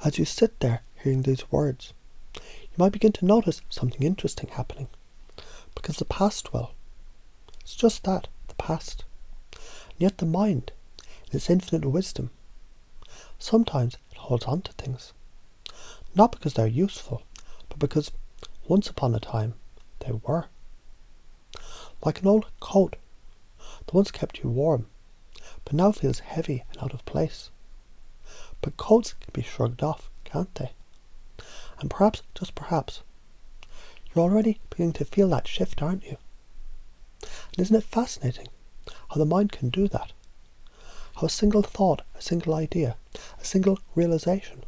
As you sit there hearing these words, you might begin to notice something interesting happening. Because the past, well, it's just that, the past. And yet the mind, in its infinite wisdom, sometimes it holds on to things. Not because they're useful, but because once upon a time they were. Like an old coat that once kept you warm, but now feels heavy and out of place. But coats can be shrugged off, can't they? And perhaps, just perhaps, you're already beginning to feel that shift, aren't you? And isn't it fascinating how the mind can do that? How a single thought, a single idea, a single realization,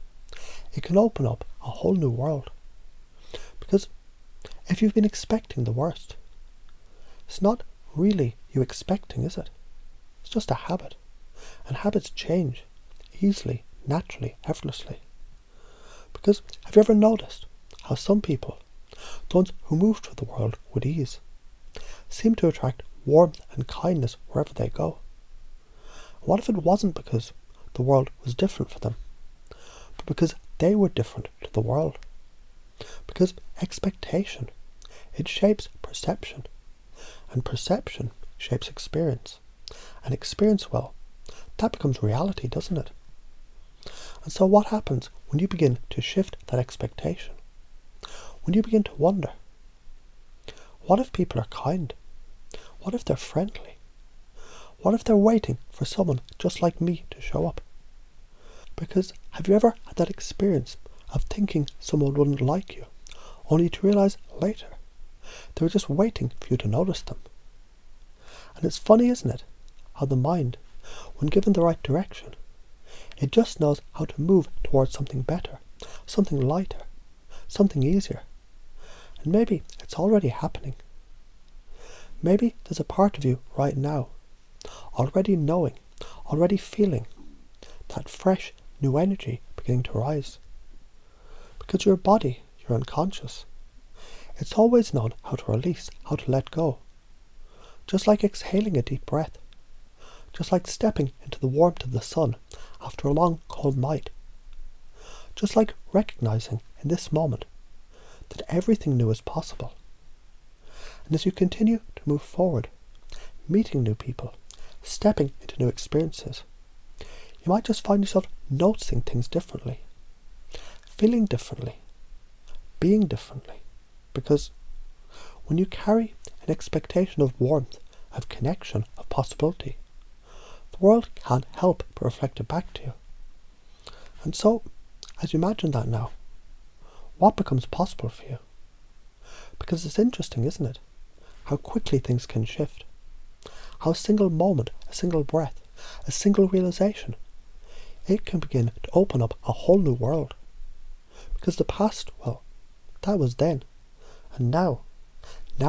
it can open up a whole new world. Because if you've been expecting the worst, it's not really you expecting, is it? It's just a habit. And habits change easily, naturally, effortlessly. Because have you ever noticed how some people, the ones who move through the world with ease, seem to attract warmth and kindness wherever they go? What if it wasn't because the world was different for them, but because they were different to the world? Because expectation, it shapes perception, and perception shapes experience, and experience, well, that becomes reality, doesn't it? And so what happens when you begin to shift that expectation? When you begin to wonder, what if people are kind? What if they're friendly? What if they're waiting for someone just like me to show up? Because have you ever had that experience of thinking someone wouldn't like you, only to realise later they were just waiting for you to notice them? And it's funny, isn't it, how the mind, when given the right direction, it just knows how to move towards something better, something lighter, something easier. And maybe it's already happening. Maybe there's a part of you right now, already knowing, already feeling that fresh, new energy beginning to rise. Because your body, your unconscious, it's always known how to release, how to let go. Just like exhaling a deep breath. Just like stepping into the warmth of the sun after a long, cold night. Just like recognizing in this moment that everything new is possible. And as you continue to move forward, meeting new people, stepping into new experiences, you might just find yourself noticing things differently, feeling differently, being differently. Because when you carry an expectation of warmth, of connection, of possibility, the world can't help but reflect it back to you. And so, as you imagine that now, what becomes possible for you? Because it's interesting, isn't it? How quickly things can shift. How a single moment, a single breath, a single realization, it can begin to open up a whole new world. Because the past, well, that was then. And now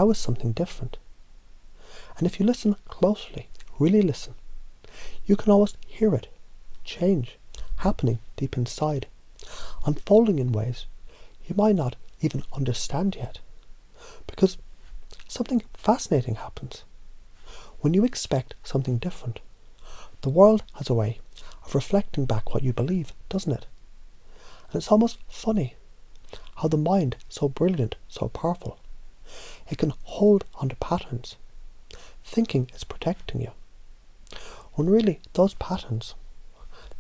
is something different. And if you listen closely, really listen, you can almost hear it, change, happening deep inside, unfolding in ways you might not even understand yet. Because something fascinating happens. When you expect something different, the world has a way of reflecting back what you believe, doesn't it? And it's almost funny how the mind, so brilliant, so powerful, it can hold onto patterns, thinking it's protecting you, when really those patterns,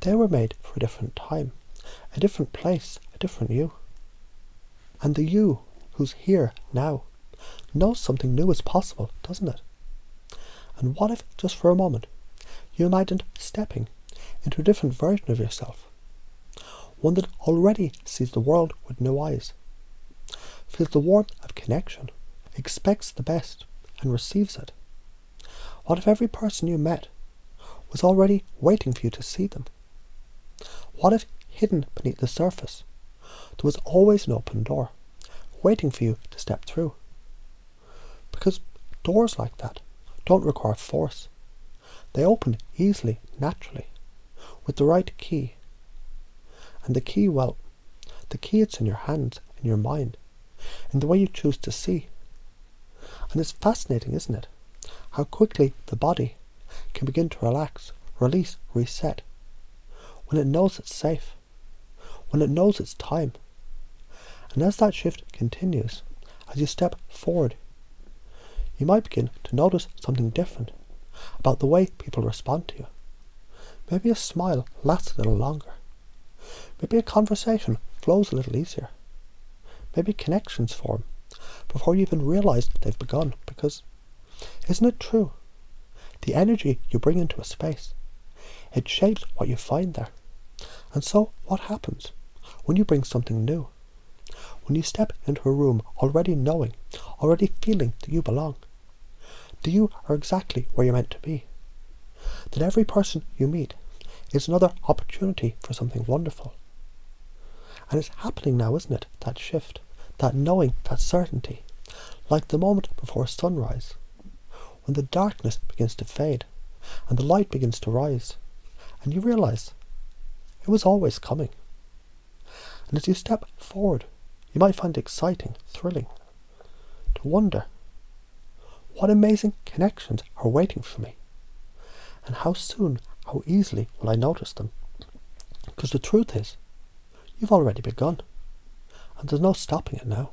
they were made for a different time, a different place, a different you. And the you who's here now knows something new is possible, doesn't it? And what if, just for a moment, you imagined stepping into a different version of yourself, one that already sees the world with new eyes, feels the warmth of connection, expects the best, and receives it? What if every person you met was already waiting for you to see them? What if, hidden beneath the surface, there was always an open door, waiting for you to step through? Because doors like that don't require force. They open easily, naturally, with the right key. And the key, well, the key, it's in your hands, in your mind, in the way you choose to see. And it's fascinating, isn't it? How quickly the body can begin to relax, release, reset, when it knows it's safe, when it knows it's time. And as that shift continues, as you step forward, you might begin to notice something different about the way people respond to you. Maybe a smile lasts a little longer. Maybe a conversation flows a little easier. Maybe connections form before you even realize they've begun, because isn't it true? The energy you bring into a space, it shapes what you find there. And so what happens when you bring something new? When you step into a room already knowing, already feeling that you belong, that you are exactly where you're meant to be, that every person you meet is another opportunity for something wonderful. And it's happening now, isn't it? That shift, that knowing, that certainty, like the moment before sunrise, when the darkness begins to fade and the light begins to rise, and you realize it was always coming. And as you step forward, you might find it exciting, thrilling, to wonder what amazing connections are waiting for me, and how soon, how easily will I notice them. Because the truth is, you've already begun, and there's no stopping it now.